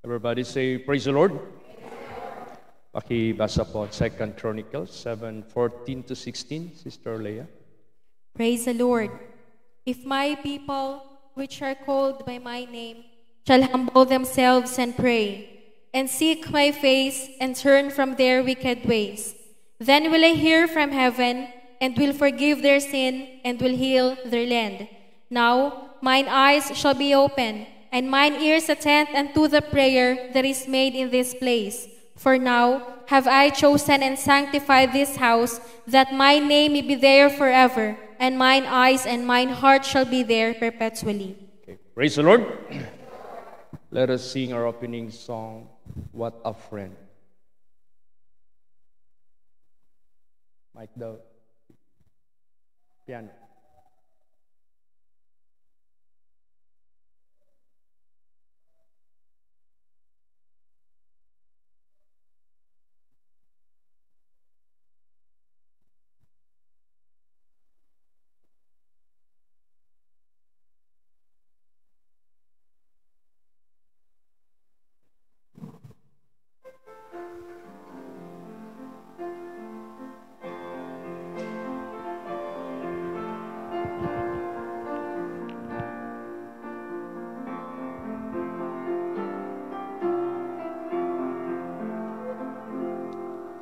Everybody say, praise the Lord. Pakibasa po, 2 Chronicles 7:14 to 16, Sister Leah. Praise the Lord. If my people, which are called by my name, shall humble themselves and pray, and seek my face, and turn from their wicked ways, then will I hear from heaven, and will forgive their sin, and will heal their land. Now mine eyes shall be open, and mine ears attend unto the prayer that is made in this place. For now have I chosen and sanctified this house, that my name may be there forever, and mine eyes and mine heart shall be there perpetually. Okay. Praise the Lord. Let us sing our opening song, What a Friend. Mike daw. Piano.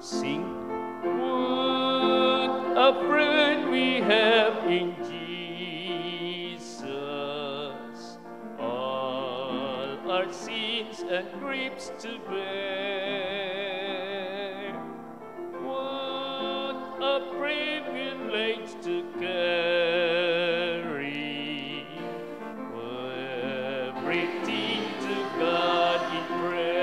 Sing. What a friend we have in Jesus. All our sins and griefs to bear. What a privilege to carry everything to God in prayer.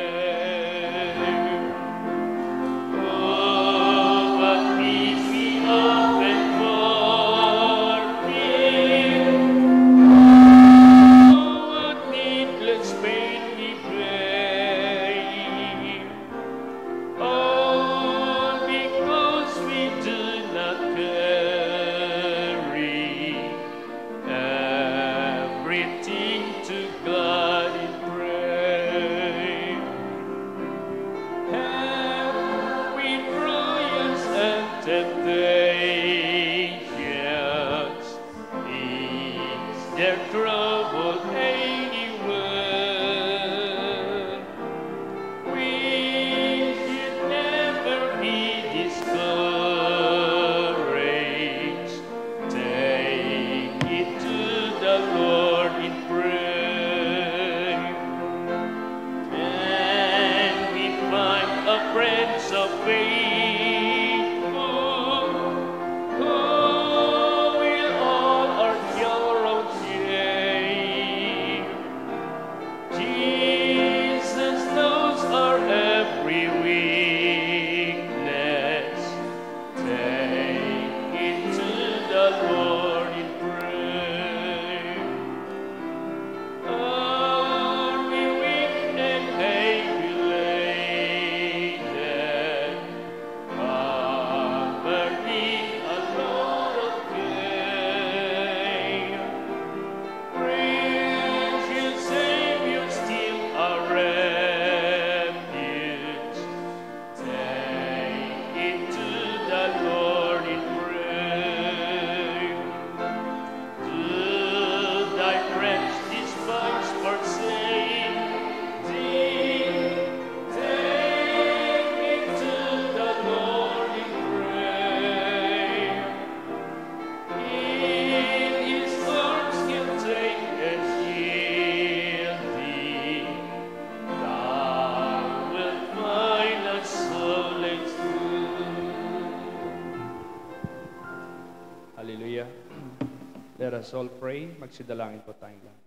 Let us all pray. Magsidalangin po tayong lahat.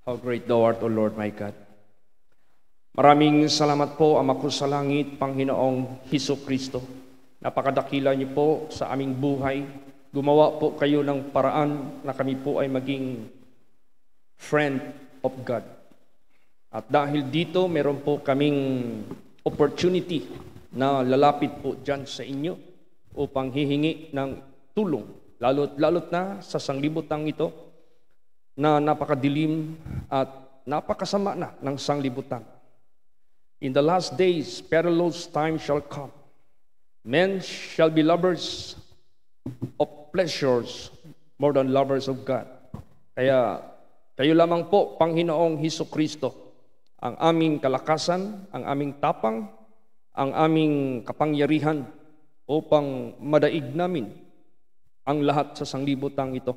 How great thou art, O Lord my God. Maraming salamat po, Ama ko sa langit, Panginoong Hesus-Kristo. Napakadakila niyo po sa aming buhay. Gumawa po kayo ng paraan na kami po ay maging friend of God. At dahil dito, meron po kaming opportunity na lalapit po dyan sa inyo upang hihingi ng tulong. Lalo't na sa sanglibutang ito na napakadilim at napakasama na ng sanglibutan. In the last days, perilous time shall come. Men shall be lovers of pleasures more than lovers of God. Kaya kayo lamang po, Panginoong Hesukristo, ang aming kalakasan, ang aming tapang, ang aming kapangyarihan upang madaig namin ang lahat sa sanglibutang ito,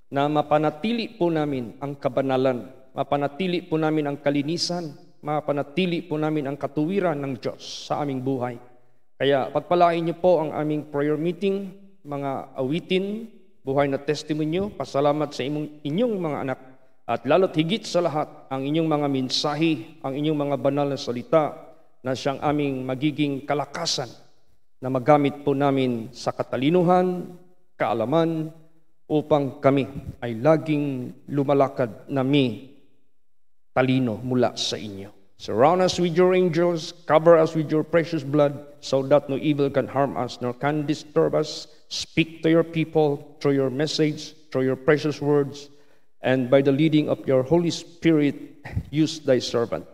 na mapanatili po namin ang kabanalan, mapanatili po namin ang kalinisan, mapanatili po namin ang katuwiran ng Diyos sa aming buhay. Kaya pagpalain niyo po ang aming prayer meeting, mga awitin, buhay na testimonyo, pasalamat sa inyong mga anak, at lalo't higit sa lahat, ang inyong mga mensahe, ang inyong mga banal na salita, na siyang aming magiging kalakasan, na magamit po namin sa katalinuhan, kaalaman, upang kami ay laging lumalakad na may talino mula sa inyo. Surround us with your angels, cover us with your precious blood, so that no evil can harm us, nor can disturb us. Speak to your people through your message, through your precious words, and by the leading of your Holy Spirit, use thy servant.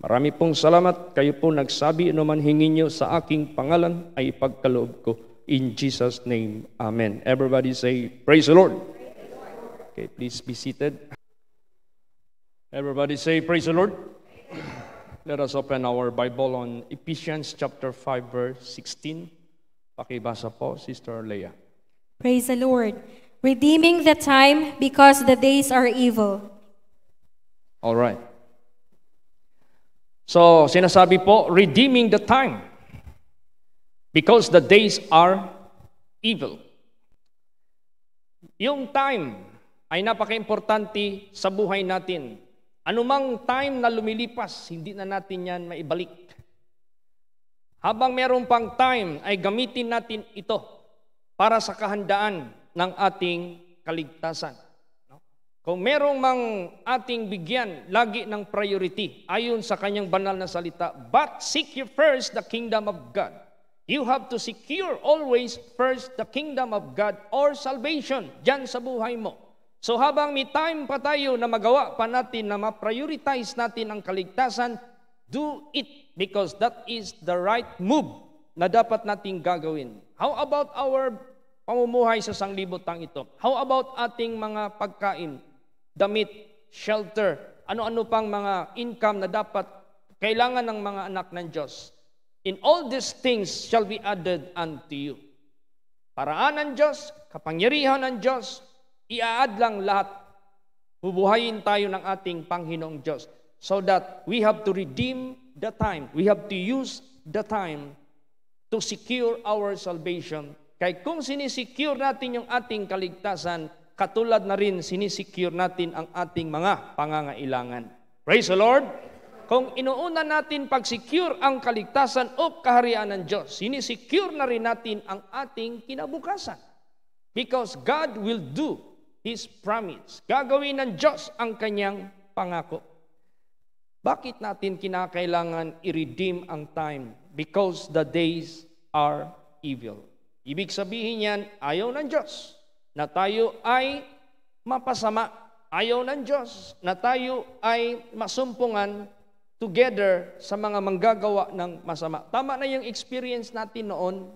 Marami pong salamat. Kayo po nagsabi, anuman hingin nyo sa aking pangalan ay ipagkaloob ko. In Jesus' name, amen. Everybody say, praise the Lord. Okay, please be seated. Everybody say, praise the Lord. Let us open our Bible on Ephesians chapter 5, verse 16. Pakibasa po, Sister Leah. Praise the Lord. Redeeming the time because the days are evil. All right. So, sinasabi po, redeeming the time because the days are evil. Yung time ay napaka-importante sa buhay natin. Anumang time na lumilipas, hindi na natin yan maibalik. Habang meron pang time, ay gamitin natin ito para sa kahandaan ng ating kaligtasan. Kung merong mang ating bigyan lagi ng priority, ayon sa kanyang banal na salita, but seek ye first the kingdom of God. You have to secure always first the kingdom of God or salvation dyan sa buhay mo. So habang may time pa tayo na magawa pa natin na ma-prioritize natin ang kaligtasan, do it because that is the right move na dapat nating gagawin. How about our pamumuhay sa sanglibutang ito? How about ating mga pagkain, damit, shelter, ano-ano pang mga income na dapat kailangan ng mga anak ng Diyos? In all these things shall be added unto you. Paraan ng Diyos, kapangyarihan ng Diyos, i-add lang lahat. Bubuhayin tayo ng ating Panginoong Diyos so that we have to redeem the time. We have to use the time to secure our salvation. Kaya kung sinisecure natin yung ating kaligtasan, katulad na rin sinisecure natin ang ating mga pangangailangan. Praise the Lord! Kung inuuna natin pag-secure ang kaligtasan o kaharian ng Diyos, sinisecure na rin natin ang ating kinabukasan. Because God will do His promise. Gagawin ng Diyos ang kanyang pangako. Bakit natin kinakailangan i-redeem ang time? Because the days are evil. Ibig sabihin yan, ayaw ng Diyos na tayo ay mapasama. Ayaw ng Diyos na tayo ay masumpungan together sa mga manggagawa ng masama. Tama na yung experience natin noon.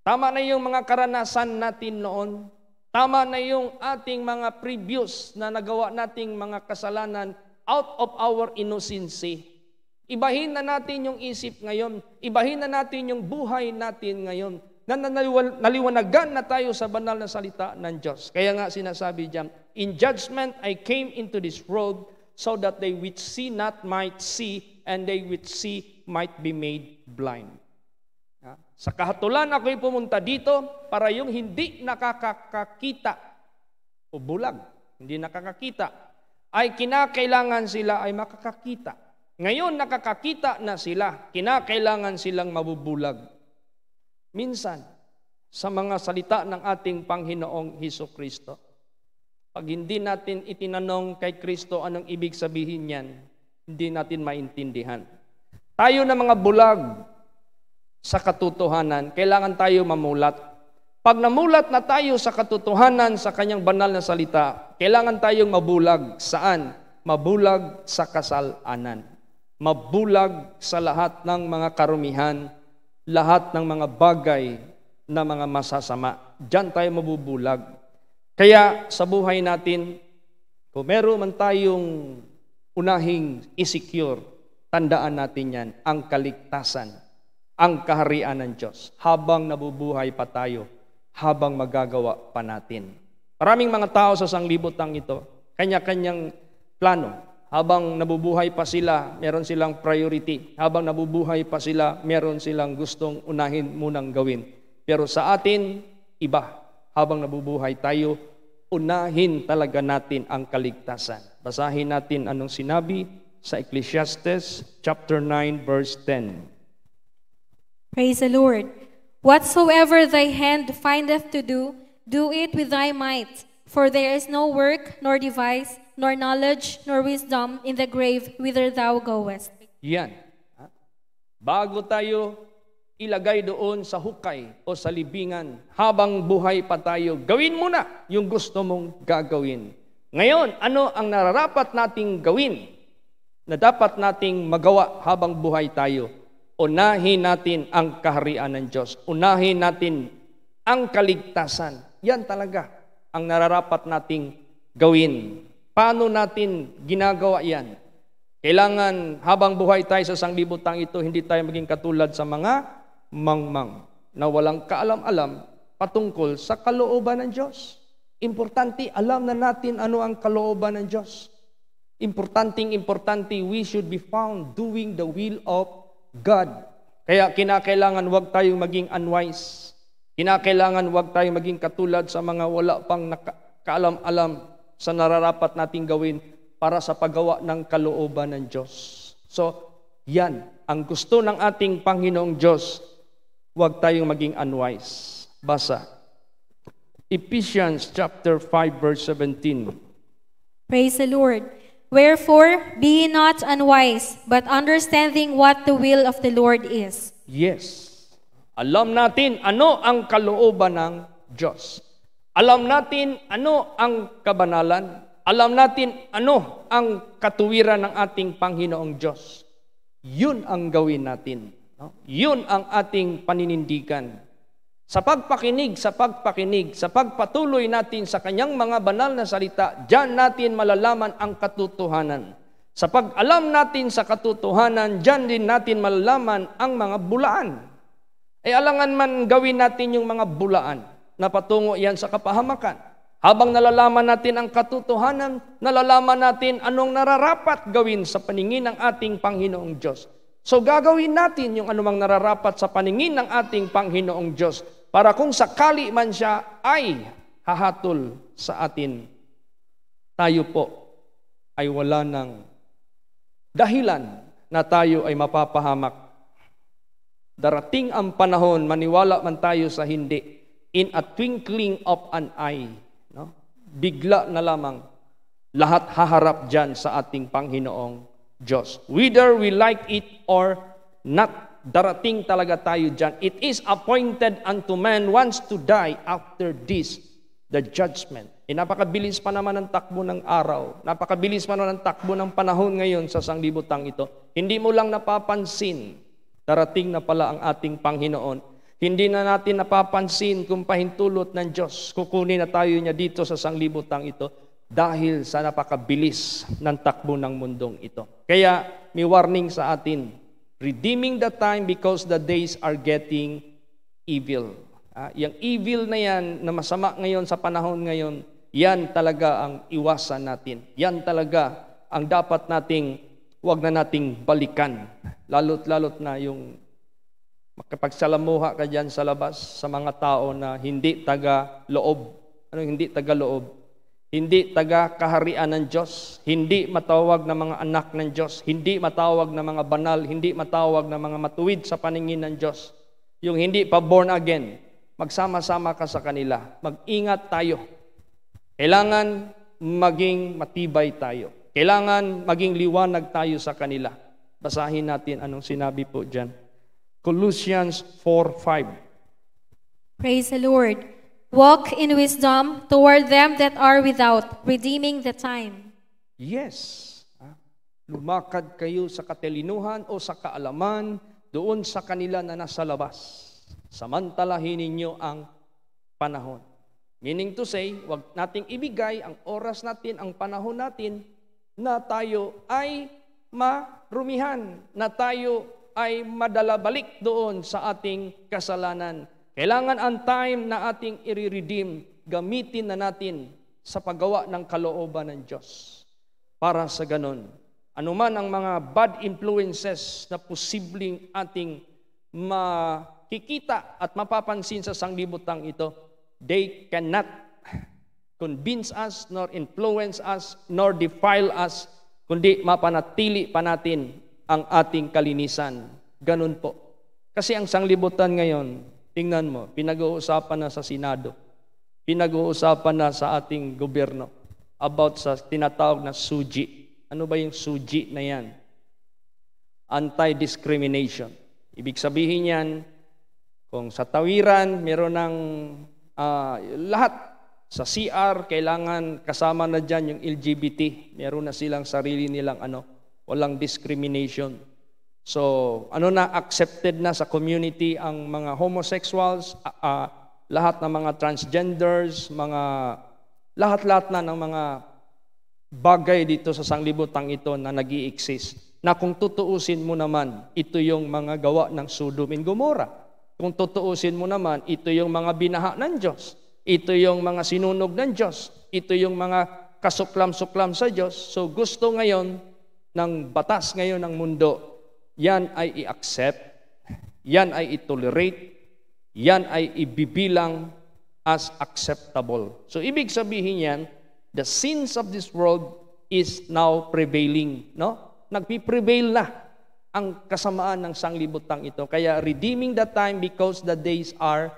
Tama na yung mga karanasan natin noon. Tama na yung ating mga previous na nagawa nating mga kasalanan out of our innocency. Ibahin na natin yung isip ngayon. Ibahin na natin yung buhay natin ngayon. Naliwanagan na tayo sa banal na salita ng Diyos. Kaya nga sinasabi diyan, in judgment I came into this world so that they which see not might see, and they which see might be made blind. Sa kahatulan ako'y pumunta dito para yung hindi nakakakita o bulag, hindi nakakakita, ay kinakailangan sila ay makakakita. Ngayon nakakakita na sila, kinakailangan silang mabubulag. Minsan, sa mga salita ng ating Panginoong Hesukristo, pag hindi natin itinanong kay Kristo anong ibig sabihin niyan, hindi natin maintindihan. Tayo na mga bulag sa katotohanan, kailangan tayo mamulat. Pag namulat na tayo sa katotohanan sa kanyang banal na salita, kailangan tayong mabulag. Saan? mabulag sa kasalanan, mabulag sa lahat ng mga karumihan, lahat ng mga bagay na mga masasama. Diyan tayo mabubulag. Kaya sa buhay natin, kung meron man tayong unahing isecure, tandaan natin yan, ang kaligtasan, ang kaharian ng Diyos, habang nabubuhay pa tayo, habang magagawa pa natin. Maraming mga tao sa sanglibutang ito, kanya-kanyang plano. Habang nabubuhay pa sila, meron silang priority. Habang nabubuhay pa sila, meron silang gustong unahin munang gawin. Pero sa atin, iba. Habang nabubuhay tayo, unahin talaga natin ang kaligtasan. Basahin natin anong sinabi sa Ecclesiastes chapter 9 verse 10. Praise the Lord. Whatsoever thy hand findeth to do, do it with thy might. For there is no work, nor device, nor knowledge, nor wisdom in the grave whither thou goest. Yan. Bago tayo ilagay doon sa hukay o sa libingan, habang buhay pa tayo, gawin mo na yung gusto mong gagawin. Ngayon, ano ang nararapat nating gawin na dapat nating magawa habang buhay tayo? Unahin natin ang kaharian ng Diyos. Unahin natin ang kaligtasan. Yan talaga ang nararapat nating gawin. Paano natin ginagawa yan? Kailangan habang buhay tayo sa sanglibutang ito, hindi tayo maging katulad sa mga mangmang na walang kaalam-alam patungkol sa kalooban ng Diyos. Importante, alam na natin ano ang kalooban ng Diyos. Importante, we should be found doing the will of God. Kaya kinakailangan wag tayong maging unwise. Kinakailangan wag tayong maging katulad sa mga wala pang kaalam-alam sa nararapat nating gawin para sa paggawa ng kalooban ng Diyos. So, yan ang gusto ng ating Panginoong Diyos. Wag tayong maging unwise. Basa. Ephesians chapter 5 verse 17. Praise the Lord. Wherefore, be ye not unwise, but understanding what the will of the Lord is. Yes. Alam natin ano ang kalooban ng Diyos. Alam natin ano ang kabanalan. Alam natin ano ang katuwiran ng ating Panginoong Diyos. Yun ang gawin natin. No? Yun ang ating paninindigan. Sa pagpakinig, sa pagpatuloy natin sa kanyang mga banal na salita, diyan natin malalaman ang katotohanan. Sa pag-alam natin sa katotohanan, diyan din natin malalaman ang mga bulaan. Alangan man gawin natin yung mga bulaan na patungo yan sa kapahamakan. Habang nalalaman natin ang katotohanan, nalalaman natin anong nararapat gawin sa paningin ng ating Panginoong Diyos. So gagawin natin yung anumang nararapat sa paningin ng ating Panginoong Diyos para kung sakali man siya ay hahatol sa atin, tayo po ay wala ng dahilan na tayo ay mapapahamak. Darating ang panahon, maniwala man tayo sa hindi, in a twinkling of an eye, no? Bigla na lamang, lahat haharap dyan sa ating Panginoong Diyos. Whether we like it or not, darating talaga tayo dyan. It is appointed unto man once to die, after this, the judgment. Napakabilis pa naman ang takbo ng araw. Napakabilis pa naman ang takbo ng panahon ngayon sa sanglibutang ito. Hindi mo lang napapansin, darating na pala ang ating Panginoon. Hindi na natin napapansin kung pahintulot ng Diyos. Kukunin na tayo niya dito sa sanglibutang ito dahil sa napakabilis ng takbo ng mundong ito. Kaya may warning sa atin, redeeming the time because the days are getting evil. Yung evil na yan, na masama ngayon sa panahon ngayon, yan talaga ang iwasan natin. Yan talaga ang dapat nating, wag na nating balikan. Lalot na yung makapagsalamuha ka dyan sa labas sa mga tao na hindi taga-loob. Hindi taga-loob? Hindi taga-kaharian ng Diyos. Hindi matawag na mga anak ng Diyos. Hindi matawag na mga banal. Hindi matawag na mga matuwid sa paningin ng Diyos. Yung hindi pa born again, magsama-sama ka sa kanila. Mag-ingat tayo. Kailangan maging matibay tayo. Kailangan maging liwanag tayo sa kanila. Basahin natin anong sinabi po dyan. Colossians 4:5. Praise the Lord. Walk in wisdom toward them that are without, redeeming the time. Yes. Lumakad kayo sa katilinuhan o sa kaalaman doon sa kanila na nasa labas. Samantalahin ninyo ang panahon. Meaning to say, wag nating ibigay ang oras natin, ang panahon natin na tayo ay marumihan, na tayo ay madala balik doon sa ating kasalanan. Kailangan ang time na ating i-redeem, gamitin na natin sa paggawa ng kalooban ng Diyos. Para sa ganon, anuman ang mga bad influences na posibleng ating makikita at mapapansin sa sanglibutang ito, they cannot convince us, nor influence us, nor defile us, kundi mapanatili pa natin ang ating kalinisan. Ganun po. Kasi ang sanglibutan ngayon, tingnan mo, pinag-uusapan na sa Senado, pinag-uusapan na sa ating gobyerno about sa tinatawag na SUGI. Ano ba yung SUGI na yan? Anti-discrimination. Ibig sabihin yan, kung sa tawiran, meron ng lahat. Sa CR, kailangan kasama na dyan yung LGBT. Meron na silang sarili nilang walang discrimination. So, accepted na sa community ang mga homosexuals, lahat ng mga transgenders, lahat-lahat na ng mga bagay dito sa sanglibutang ito na nag-i-exist. Na kung tutuusin mo naman, ito yung mga gawa ng Sodom and Gomorrah. Kung tutuusin mo naman, ito yung mga binaha ng Diyos. Ito yung mga sinunog ng Diyos. Ito yung mga kasuklam-suklam sa Diyos. So gusto ngayon ng batas ngayon ng mundo, yan ay i-accept, yan ay i-tolerate, yan ay ibibilang as acceptable. So ibig sabihin yan, the sins of this world is now prevailing. No? Nagpiprevail na ang kasamaan ng sanglibutang ito. Kaya redeeming the time because the days are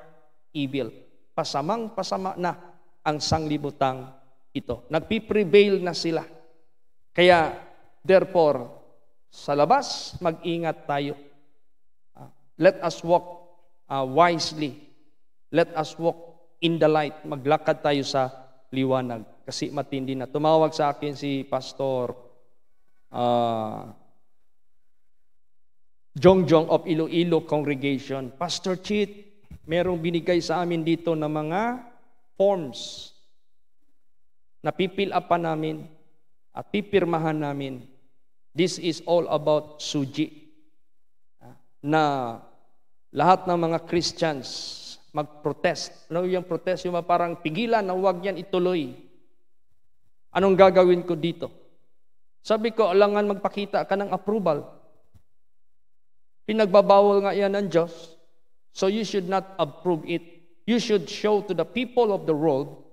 evil. Pasamang-pasama na ang sanglibutang ito. Nagpiprevail na sila. Kaya, therefore, sa labas, mag-ingat tayo. Let us walk wisely. Let us walk in the light. Maglakad tayo sa liwanag. Kasi matindi na. Tumawag sa akin si Pastor Jongjong of Iloilo Congregation. Pastor Chit, merong binigay sa amin dito na mga forms na pipil up pa namin at pipirmahan namin. This is all about SUGI. Na lahat ng mga Christians mag-protest. Ano yung protest? Yung parang pigilan na huwag yan ituloy. Anong gagawin ko dito? Sabi ko, alangan magpakita ka ng approval. Pinagbabawal nga yan ng Diyos. So you should not approve it. You should show to the people of the world,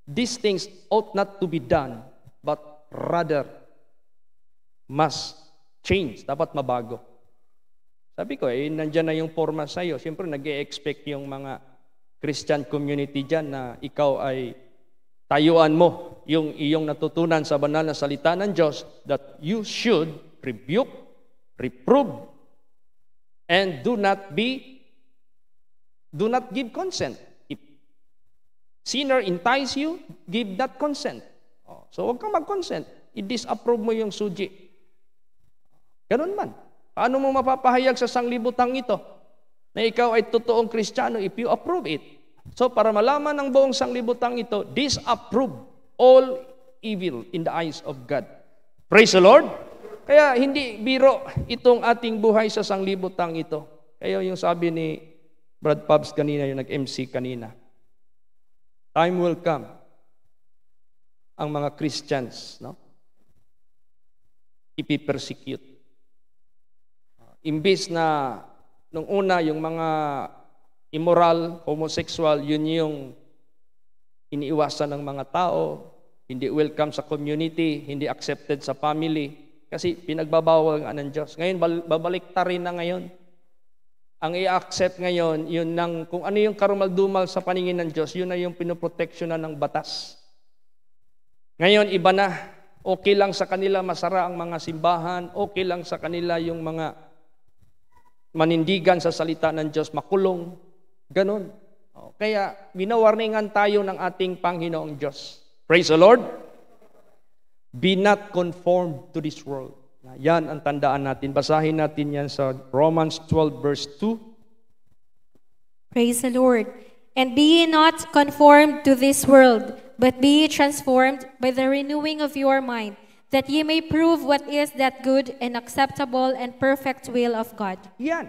these things ought not to be done, but rather must change. Dapat mabago. Sabi ko, nandyan na yung forma sa'yo. Siyempre, nag-e-expect yung mga Christian community dyan na ikaw ay tayuan mo yung iyong natutunan sa banal na salita ng Diyos that you should rebuke, reprove, and do not give consent. If sinner entice you, give that consent. So huwag kang mag-consent. I-disapprove mo yung SUGI. Ganun man. Paano mo mapapahayag sa sanglibutang ito na ikaw ay totoong Kristiyano if you approve it? So para malaman ng buong sanglibutang ito, disapprove all evil in the eyes of God. Praise the Lord! Kaya hindi biro itong ating buhay sa sanglibutang ito. Kaya yung sabi ni Brad Pabs kanina, yung nag-MC kanina. Time will come. Ang mga Christians, ipipersecute. Imbis na nung una, yung mga immoral, homosexual, yun yung iniiwasan ng mga tao, hindi welcome sa community, hindi accepted sa family, kasi pinagbabawal nga ng Diyos. Ngayon, babaliktarin na ngayon. Ang i-accept ngayon, yun kung ano yung karumaldumal sa paningin ng Diyos, yun na yung pinoproteksyonan ng batas. Ngayon, iba na. Okay lang sa kanila masara ang mga simbahan, okay lang sa kanila yung mga manindigan sa salita ng Diyos, makulong. Ganon. Kaya, minawarningan tayo ng ating Panginoong Diyos. Praise the Lord. Be not conformed to this world. Yan ang tandaan natin. Basahin natin yan sa Romans 12 verse 2. Praise the Lord. And be ye not conformed to this world, but be ye transformed by the renewing of your mind, that ye may prove what is that good and acceptable and perfect will of God. Yan.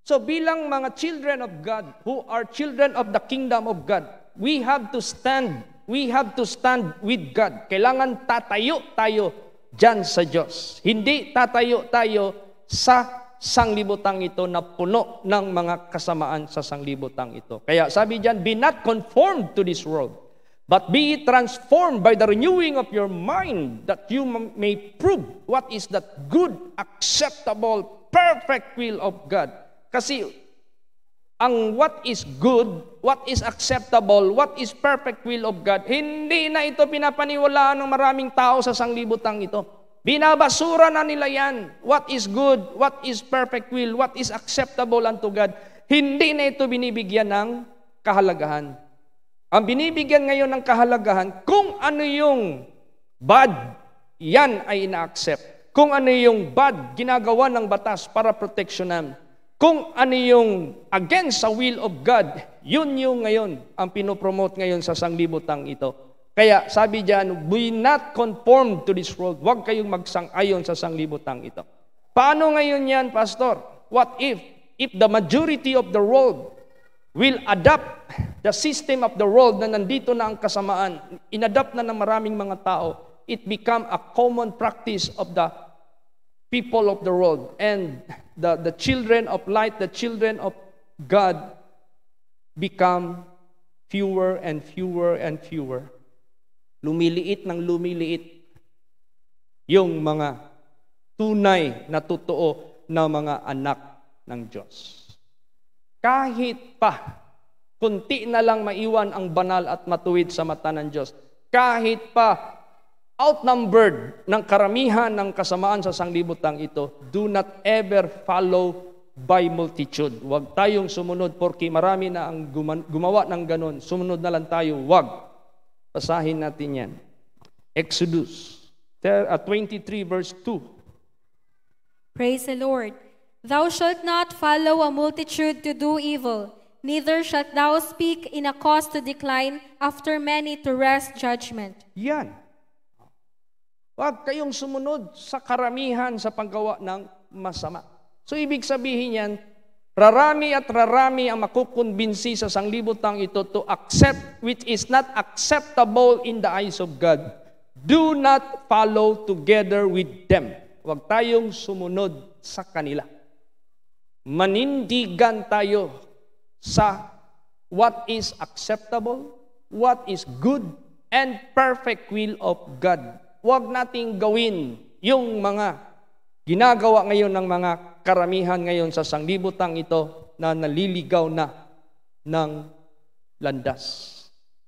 So bilang mga children of God, who are children of the kingdom of God, we have to stand. We have to stand with God. Kailangan tatayo tayo dyan sa Diyos. Hindi tatayo tayo sa sanglibutang ito na puno ng mga kasamaan sa sanglibutang ito. Kaya sabi diyan, be not conformed to this world, but be ye transformed by the renewing of your mind, that you may prove what is that good, acceptable, perfect will of God. Kasi ang what is good, what is acceptable, what is perfect will of God, hindi na ito pinapaniwalaan ng maraming tao sa sanglibutang ito. Binabasura na nila yan. What is good, what is perfect will, what is acceptable unto God. Hindi na ito binibigyan ng kahalagahan. Ang binibigyan ngayon ng kahalagahan, kung ano yung bad, yan ay ina-accept. Kung ano yung bad, ginagawa ng batas para proteksyonan. Kung ano yung against sa will of God, yun yung ngayon ang pinopromote ngayon sa sanglibutang ito. Kaya sabi diyan, be not conformed to this world. Huwag kayong magsang-ayon sa sanglibutang ito. Paano ngayon yan, Pastor? What if the majority of the world will adapt the system of the world na nandito na ang kasamaan, inadapt na ng maraming mga tao, it become a common practice of the people of the world. And the children of light, the children of God become fewer and fewer and fewer. Lumiliit ng lumiliit yung mga tunay na totoo na mga anak ng Diyos. Kahit pa kunti na lang maiwan ang banal at matuwid sa mata ng Diyos, kahit pa outnumbered ng karamihan ng kasamaan sa sanglibutang ito, do not ever follow by multitude. Huwag tayong sumunod porque marami na ang gumawa ng ganon. Sumunod na lang tayo. Huwag. Basahin natin yan. Exodus 23 verse 2. Praise the Lord. Thou shalt not follow a multitude to do evil, neither shalt thou speak in a cause to decline after many to wrest judgment. Yan. Huwag kayong sumunod sa karamihan sa paggawa ng masama. So ibig sabihin yan, rarami at rarami ang makukumbinsi sa sanglibutang ito to accept which is not acceptable in the eyes of God. Do not follow together with them. Huwag tayong sumunod sa kanila. Manindigan tayo sa what is acceptable, what is good, and perfect will of God. Huwag nating gawin yung mga ginagawa ngayon ng mga karamihan ngayon sa sanglibutang ito na naliligaw na ng landas.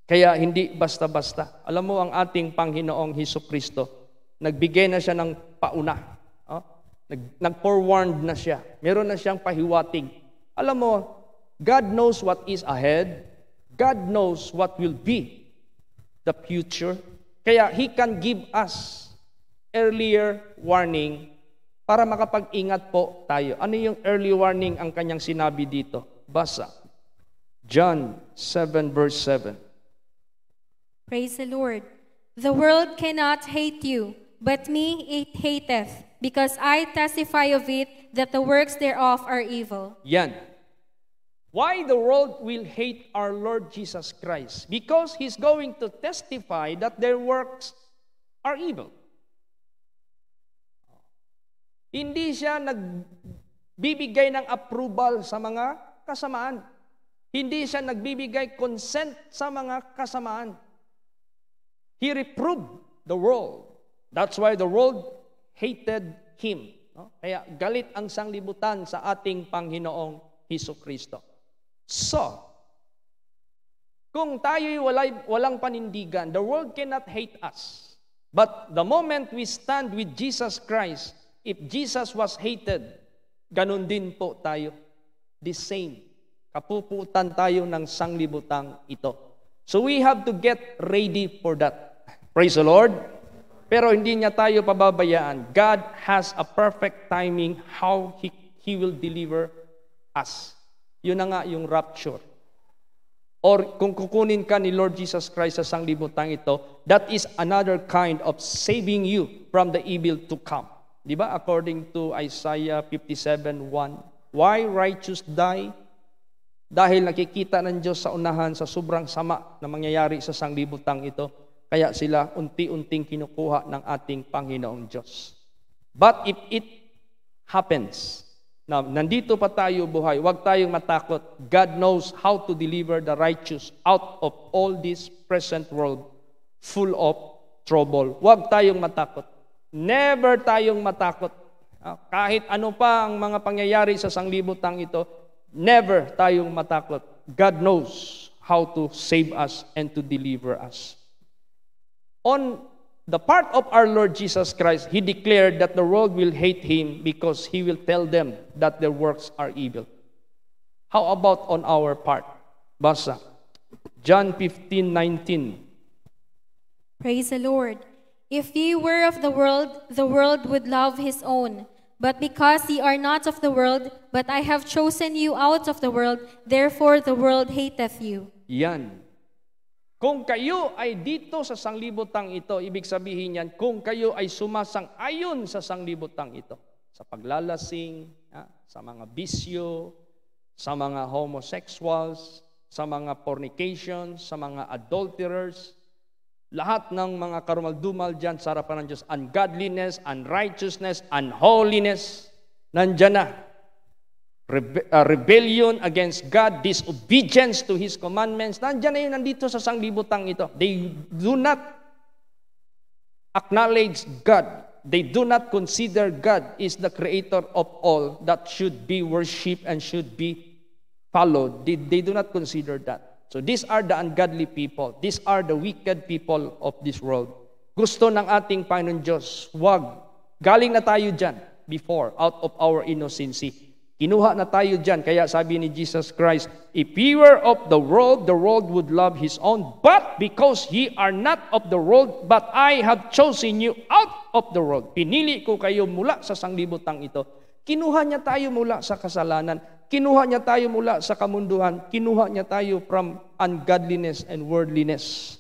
Kaya hindi basta-basta. Alam mo, ang ating Panginoong Hesukristo, nagbigay na siya ng pauna. Nag-forewarned na siya. Meron na siyang pahiwatig. Alam mo, God knows what is ahead. God knows what will be the future. Kaya He can give us earlier warning para makapag-ingat po tayo. Ano yung early warning ang kanyang sinabi dito? Basa. John 7 verse 7. Praise the Lord. The world cannot hate you, but me it hateth, because I testify of it that the works thereof are evil. Yan. Why the world will hate our Lord Jesus Christ? Because He's going to testify that their works are evil. Hindi siya nagbibigay ng approval sa mga kasamaan. Hindi siya nagbibigay consent sa mga kasamaan. He reproved the world. That's why the world hated Him. Kaya galit ang sanglibutan sa ating Panginoong Hesukristo. So, kung tayo'y walang panindigan, the world cannot hate us. But the moment we stand with Jesus Christ, if Jesus was hated, ganun din po tayo. The same. Kapuputan tayo ng sanglibutang ito. So we have to get ready for that. Praise the Lord. Pero hindi niya tayo pababayaan. God has a perfect timing how He will deliver us. Yun na nga yung rapture. Or kung kukunin ka ni Lord Jesus Christ sa sanglibutang ito, that is another kind of saving you from the evil to come. Di ba? According to Isaiah 57:1, why righteous die? Dahil nakikita ng Diyos sa unahan sa sobrang sama na mangyayari sa sanglibutang ito. Kaya sila unti-unting kinukuha ng ating Panginoong Diyos. But if it happens, na nandito pa tayo buhay, huwag tayong matakot. God knows how to deliver the righteous out of all this present world full of trouble. Huwag tayong matakot. Never tayong matakot. Kahit ano pa ang mga pangyayari sa sanglibutang ito, never tayong matakot. God knows how to save us and to deliver us. On the part of our Lord Jesus Christ, He declared that the world will hate Him because He will tell them that their works are evil. How about on our part? Basa. John 15:19. Praise the Lord. If ye were of the world would love his own. But because ye are not of the world, but I have chosen you out of the world, therefore the world hateth you. Yan. Kung kayo ay dito sa sanglibutang ito, ibig sabihin yan, kung kayo ay sumasang-ayon sa sanglibutang ito, sa paglalasing, sa mga bisyo, sa mga homosexuals, sa mga fornications, sa mga adulterers, lahat ng mga karumal-dumal dyan sa harapan ng Diyos, ungodliness, unrighteousness, unholiness, nandyan na. Rebellion against God, disobedience to His commandments, nandyan na yun, nandito sa sanglibutang ito. They do not acknowledge God. They do not consider God is the creator of all that should be worshipped and should be followed. They do not consider that. So these are the ungodly people. These are the wicked people of this world. Gusto ng ating Panginoon Diyos, wag. Galing na tayo dyan before, out of our innocency. Kinuha na tayo dyan. Kaya sabi ni Jesus Christ, if ye were of the world would love his own. But because ye are not of the world, but I have chosen you out of the world. Pinili ko kayo mula sa sanglibutang ito. Kinuha niya tayo mula sa kasalanan. Kinuha niya tayo mula sa kamunduhan. Kinuha niya tayo from ungodliness and worldliness.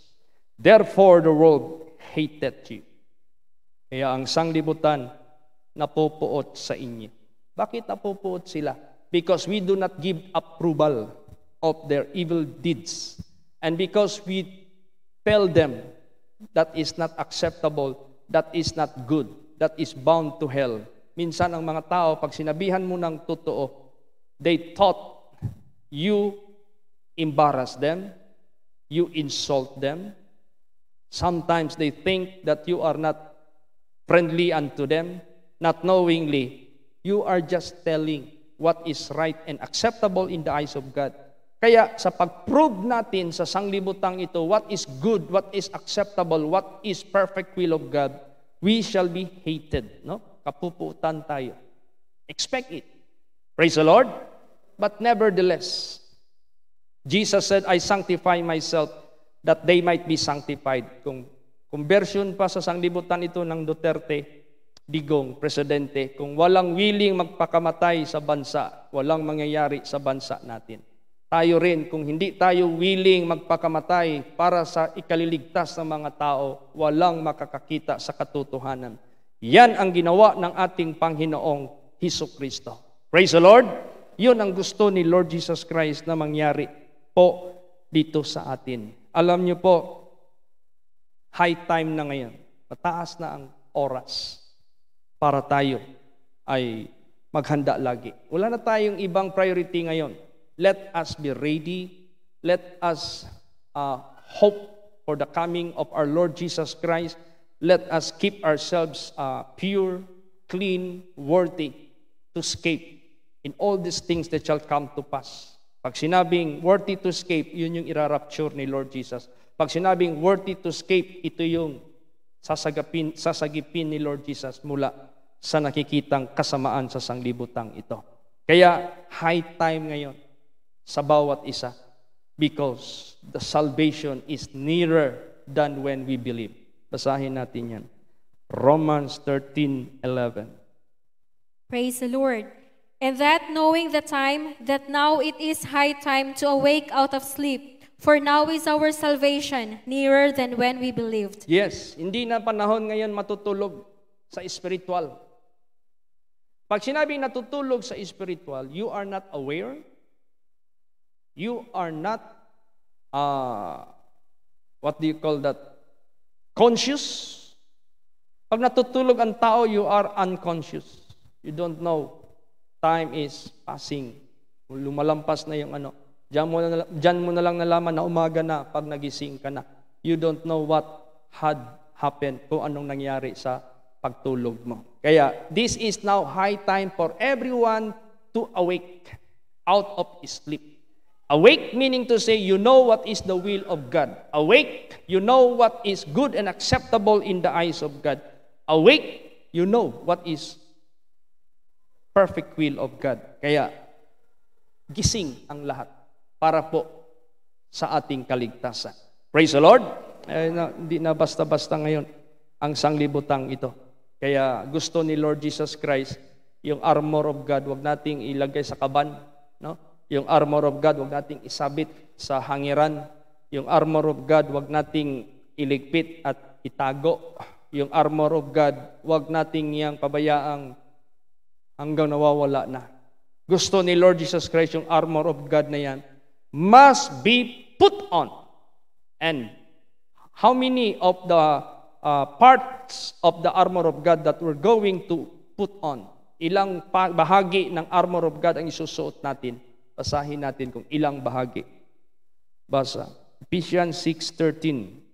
Therefore, the world hated you. Kaya ang sanglibutan napupuot sa inyo. Bakit napupuot sila? Because we do not give approval of their evil deeds. And because we tell them that is not acceptable, that is not good, that is bound to hell. Minsan ang mga tao, pag sinabihan mo ng totoo, they thought you embarrass them, you insult them. Sometimes they think that you are not friendly unto them, not knowingly. You are just telling what is right and acceptable in the eyes of God. Kaya sa pag-prove natin sa sanglibutang ito, what is good, what is acceptable, what is perfect will of God, we shall be hated. No? Kapuputan tayo. Expect it. Praise the Lord. But nevertheless, Jesus said, I sanctify myself that they might be sanctified. Kung conversion pa sa sanglibutan ito ng Duterte, Digong, presidente, kung walang willing magpakamatay sa bansa, walang mangyayari sa bansa natin. Tayo rin, kung hindi tayo willing magpakamatay para sa ikaliligtas ng mga tao, walang makakakita sa katotohanan. Yan ang ginawa ng ating Panginoong Hesukristo. Praise the Lord! Yun ang gusto ni Lord Jesus Christ na mangyari po dito sa atin. Alam niyo po, high time na ngayon. Mataas na ang oras para tayo ay maghanda lagi. Wala na tayong ibang priority ngayon. Let us be ready. Let us hope for the coming of our Lord Jesus Christ. Let us keep ourselves pure, clean, worthy to escape in all these things that shall come to pass. Pag sinabing worthy to escape, yun yung irarapture ni Lord Jesus. Pag sinabing worthy to escape, ito yung sasagipin ni Lord Jesus mula sa nakikitang kasamaan sa sanglibutang ito. Kaya high time ngayon sa bawat isa because the salvation is nearer than when we believe. Basahin natin yan. Romans 13:11. Praise the Lord. And that knowing the time, that now it is high time to awake out of sleep, for now is our salvation nearer than when we believed. Yes, hindi na panahon ngayon matutulog sa spiritual. Pag sinabing natutulog sa spiritual, you are not aware, you are not, what do you call that, conscious. Pag natutulog ang tao, you are unconscious. You don't know. Time is passing. Lumalampas na yung ano. Diyan mo na lang nalaman na umaga na pag nagising ka na. You don't know what had happened, kung anong nangyari sa pagtulog mo. Kaya, this is now high time for everyone to awake out of sleep. Awake meaning to say, you know what is the will of God. Awake, you know what is good and acceptable in the eyes of God. Awake, you know what is perfect will of God. Kaya, gising ang lahat para po sa ating kaligtasan. Praise the Lord. Hindi na basta-basta ngayon ang sanglibutang ito. Kaya gusto ni Lord Jesus Christ, yung armor of God, wag nating ilagay sa kaban. No? Yung armor of God, wag nating isabit sa hangiran. Yung armor of God, wag nating iligpit at itago. Yung armor of God, wag nating yang pabayaang hanggang nawawala na. Gusto ni Lord Jesus Christ yung armor of God na yan must be put on. And how many of the parts of the armor of God that we're going to put on? Ilang bahagi ng armor of God ang isusuot natin? Basahin natin kung ilang bahagi. Basa. Ephesians 6:13.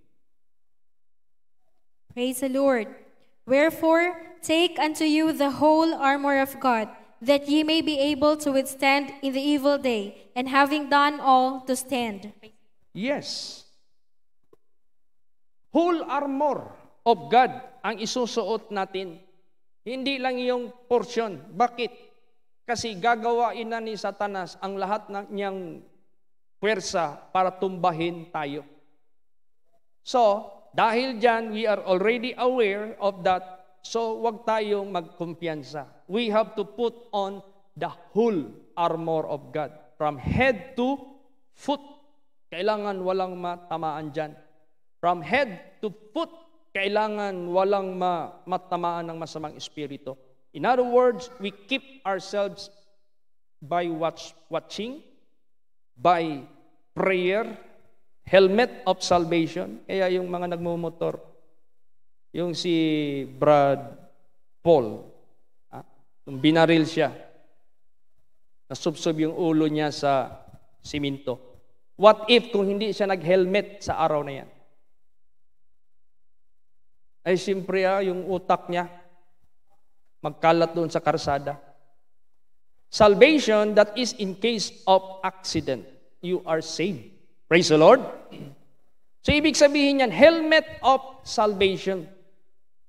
Praise the Lord. Wherefore, take unto you the whole armor of God, that ye may be able to withstand in the evil day, and having done all, to stand. Yes. Whole armor of God ang isusuot natin. Hindi lang yung portion. Bakit? Kasi gagawain na ni Satanas ang lahat ng niyang puwersa para tumbahin tayo. So, dahil dyan, we are already aware of that. So, wag tayong magkumpiyansa. We have to put on the whole armor of God. From head to foot. Kailangan walang matamaan dyan. From head to foot, kailangan walang matamaan ng masamang espiritu. In other words, we keep ourselves by watching, by prayer, helmet of salvation. Kaya yung mga nagmumotor, yung si Brad Paul, nung binaril siya, nasubsob yung ulo niya sa siminto. What if kung hindi siya nag-helmet sa araw na yan? Ay siyempre yung utak niya, magkalat doon sa karsada. Salvation, that is in case of accident. You are saved. Praise the Lord. So, ibig sabihin yan, helmet of salvation.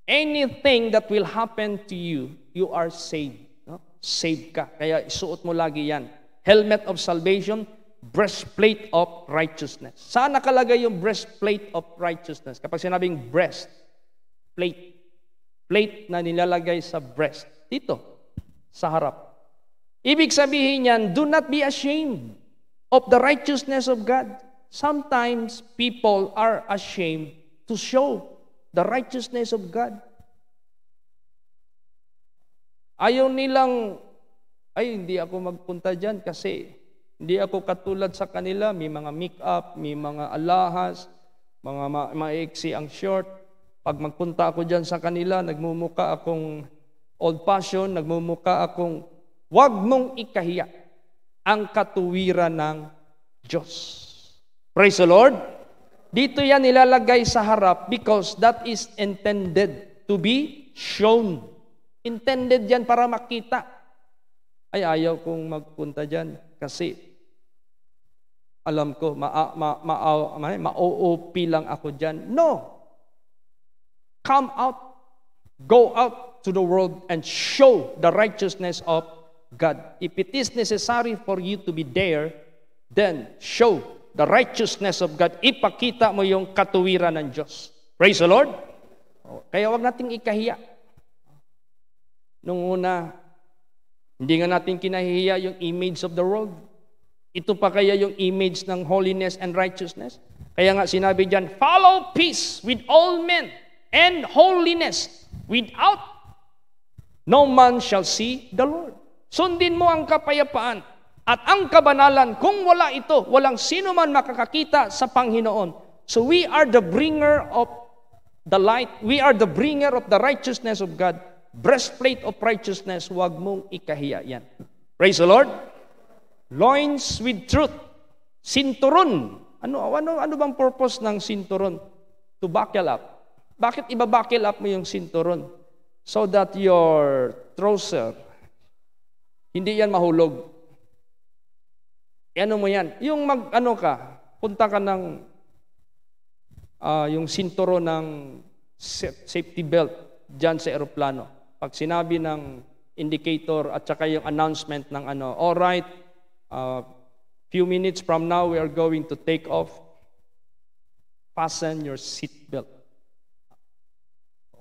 Anything that will happen to you, you are saved. No? Saved ka. Kaya isuot mo lagi yan. Helmet of salvation, breastplate of righteousness. Saan nakalagay yung breastplate of righteousness? Kapag sinabing breastplate, plate na nilalagay sa breast, dito, sa harap. Ibig sabihin yan, do not be ashamed of the righteousness of God. Sometimes people are ashamed to show the righteousness of God. Ayaw nilang, hindi ako magpunta dyan kasi hindi ako katulad sa kanila. May mga make-up, may mga alahas, mga maiksi ang short. Pag magpunta ako dyan sa kanila, nagmumuka akong old-fashioned, nagmumuka akong, wag mong ikahiya ang katuwiran ng Diyos. Praise the Lord. Dito yan nilalagay sa harap because that is intended to be shown. Intended yan para makita. Ay, ayaw kong magpunta dyan kasi alam ko, ma-OOP lang ako dyan. No. Come out, go out to the world and show the righteousness of God. If it is necessary for you to be there, then show the righteousness of God. Ipakita mo yung katuwiran ng Diyos. Praise the Lord. Kaya wag nating ikahiya. Nung una, hindi nga natin kinahihiya yung image of the world. Ito pa kaya yung image ng holiness and righteousness? Kaya nga sinabi diyan, follow peace with all men and holiness. Without no man shall see the Lord. Sundin mo ang kapayapaan at ang kabanalan. Kung wala ito, walang sino man makakakita sa Panginoon. So we are the bringer of the light. We are the bringer of the righteousness of God. Breastplate of righteousness, huwag mong ikahiya yan. Praise the Lord. Loins with truth. Sinturon. Ano bang purpose ng sinturon? To buckle up. Bakit iba-buckle up mo yung sinturon? So that your trouser, hindi yan mahulog. Ano mo yan? Yung punta ka ng yung sinturon ng safety belt dyan sa eroplano. Pag sinabi ng indicator at saka yung announcement ng all right, few minutes from now we are going to take off. Fasten your seat belt.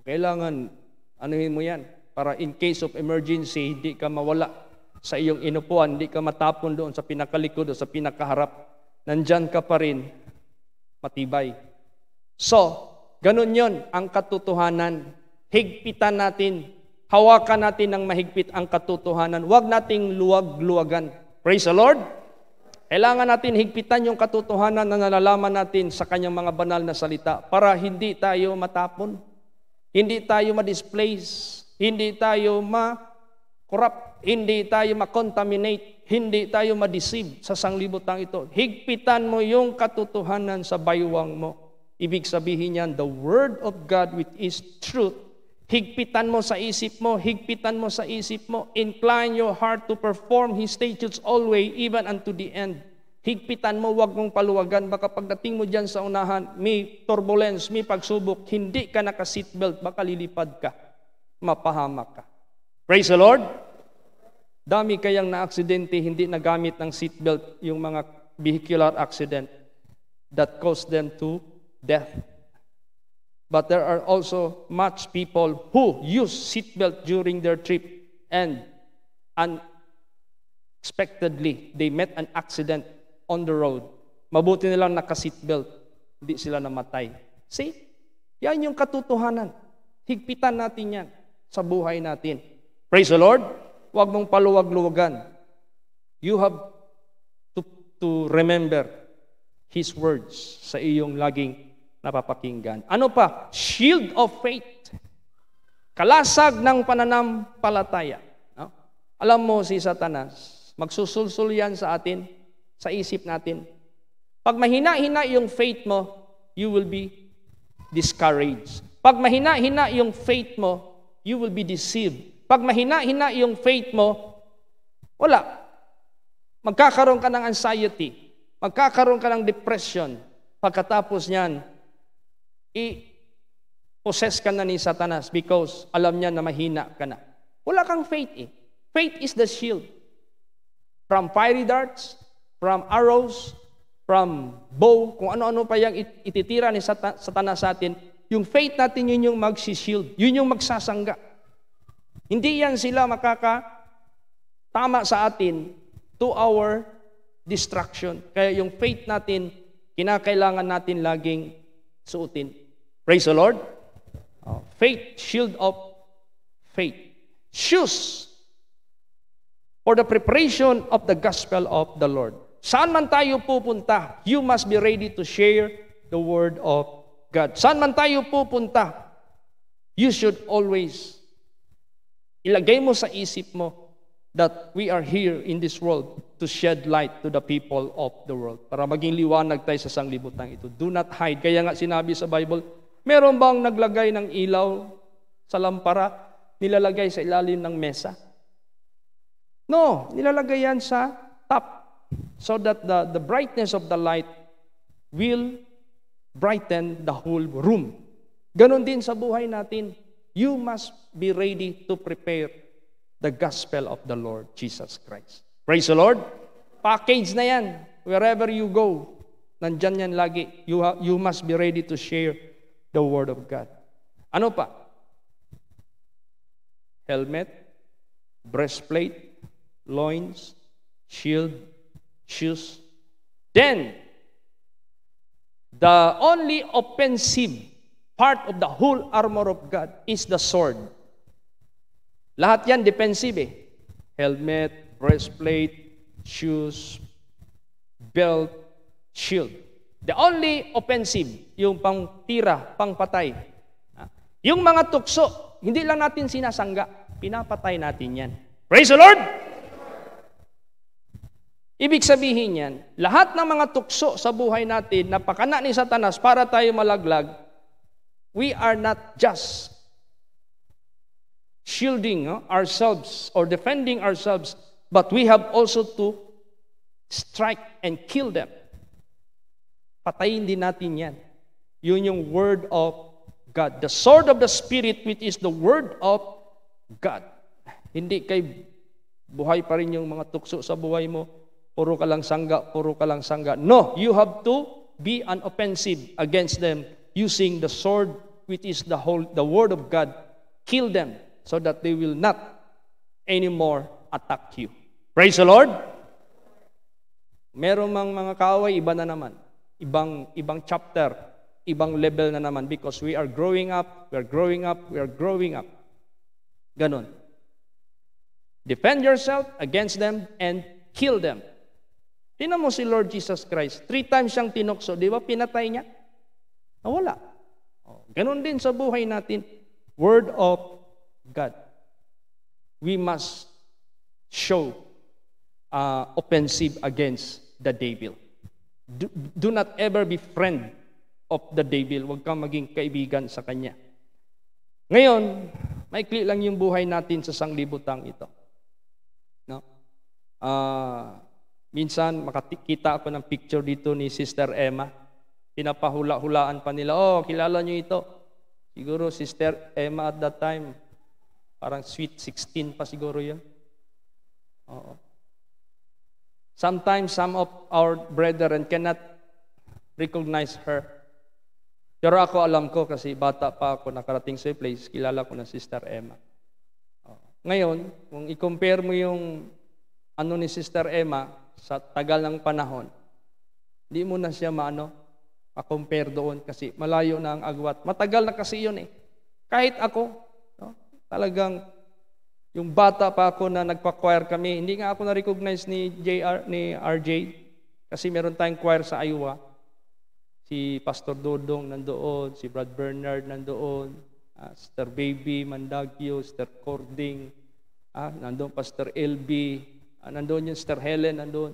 Kailangan anuhin mo yan para in case of emergency, hindi ka mawala sa iyong inupuan, hindi ka matapon doon sa pinakalikod o sa pinakaharap. Nandyan ka pa rin, matibay. So, ganun yon ang katotohanan. Higpitan natin, hawakan natin ng mahigpit ang katotohanan. Huwag nating luwag-luwagan. Praise the Lord! Kailangan natin higpitan yung katotohanan na nalalaman natin sa kanyang mga banal na salita para hindi tayo matapon, hindi tayo ma-displace, hindi tayo ma-corrupt, hindi tayo ma-contaminate, hindi tayo ma-deceive sa sanglibutang ito. Higpitan mo yung katotohanan sa baywang mo. Ibig sabihin yan, the Word of God which is truth. Higpitan mo sa isip mo, higpitan mo sa isip mo. Incline your heart to perform His statutes always, even unto the end. Higpitan mo, wag mong paluwagan. Baka pagdating mo dyan sa unahan, may turbulence, may pagsubok, hindi ka naka-seatbelt, baka lilipad ka, mapahamak ka. Praise the Lord! Dami kayang na-aksidente, hindi nagamit ng seatbelt, yung mga vehicular accident that caused them to death. But there are also much people who use seatbelt during their trip and unexpectedly they met an accident on the road. Mabuti nilang naka-seatbelt, hindi sila namatay. See? Yan yung katotohanan. Higpitan natin yan sa buhay natin. Praise the Lord. Huwag mong paluwag-luwagan. You have to remember His words sa iyong laging napapakinggan. Ano pa? Shield of faith. Kalasag ng pananampalataya. No? Alam mo si Satanas, magsusulsul yan sa atin, sa isip natin. Pag mahina-hina yung faith mo, you will be discouraged. Pag mahina-hina yung faith mo, you will be deceived. Pag mahina-hina yung faith mo, wala. Magkakaroon ka ng anxiety. Magkakaroon ka ng depression. Pagkatapos niyan, i-possess ka na ni Satanas because alam niya na mahina ka na. Wala kang faith eh. Faith is the shield. From fiery darts, from arrows, from bow, kung ano-ano pa yung ititira ni Satanas sa atin, yung faith natin yun yung magsishield, yun yung magsasangga. Hindi yan sila makakatama sa atin to our destruction. Kaya yung faith natin, kinakailangan natin laging suotin. Praise the Lord. Faith, shield of faith. Shoes for the preparation of the gospel of the Lord. Saan man tayo pupunta, you must be ready to share the word of God. Saan man tayo pupunta, you should always ilagay mo sa isip mo that we are here in this world to shed light to the people of the world. Para maging liwanag tayo sa sanglibutan ito. Do not hide. Kaya nga sinabi sa Bible, meron bang naglagay ng ilaw sa lampara, nilalagay sa ilalim ng mesa? No, nilalagay yan sa top so that the brightness of the light will brighten the whole room. Ganon din sa buhay natin. You must be ready to prepare the gospel of the Lord Jesus Christ. Praise the Lord. Package na yan. Wherever you go, nandyan yan lagi. You must be ready to share the Word of God. Ano pa? Helmet, breastplate, loins, shield, shoes. Then, the only offensive part of the whole armor of God is the sword. Lahat yan defensive eh. Helmet, breastplate, shoes, belt, shield. The only offensive, yung pang tira, pang patay. Yung mga tukso, hindi lang natin sinasangga, pinapatay natin yan. Praise the Lord! Ibig sabihin yan, lahat ng mga tukso sa buhay natin na pakana ni Satanas para tayo malaglag, we are not just shielding ourselves or defending ourselves, but we have also to strike and kill them. Patayin din natin yan. Yun yung word of God. The sword of the Spirit, which is the word of God. Hindi kay buhay pa rin yung mga tukso sa buhay mo. Puro ka lang sangga, puro ka lang sangga. No, you have to be an offensive against them using the sword, which is the word of God. Kill them so that they will not anymore attack you. Praise the Lord! Meron mang mga kaaway, iba na naman. Ibang chapter, ibang level na naman because we are growing up, we are growing up, we are growing up. Ganon. Defend yourself against them and kill them. Tingnan mo si Lord Jesus Christ. 3 times siyang tinukso, di ba? Pinatay niya. Nawala. Ganon din sa buhay natin. Word of God. We must show offensive against the devil. Do not ever be friend of the devil. Huwag kang maging kaibigan sa kanya. Ngayon, maikli lang yung buhay natin sa sanglibutang ito. No? Minsan, makikita ako ng picture dito ni Sister Emma. Pinapahula-hulaan pa nila, kilala nyo ito. Siguro, Sister Emma at that time, parang sweet 16 pa siguro yun. Oo. Sometimes some of our brethren cannot recognize her. Pero ako alam ko kasi bata pa ako nakarating sa place, kilala ko na Sister Emma. Ngayon, kung i-compare mo yung ni Sister Emma sa tagal ng panahon, hindi mo na siya ma-compare doon kasi malayo na ang agwat. Matagal na kasi yun eh. Kahit ako, talagang yung bata pa ako na nagpa-choir kami, hindi nga ako na-recognize ni RJ, kasi meron tayong choir sa Iowa. Si Pastor Dodong nandoon, si Brad Bernard nandoon, Sister Baby Mandagyo, Sister Cording, nandoon Pastor LB, nandoon yung Sister Helen nandoon.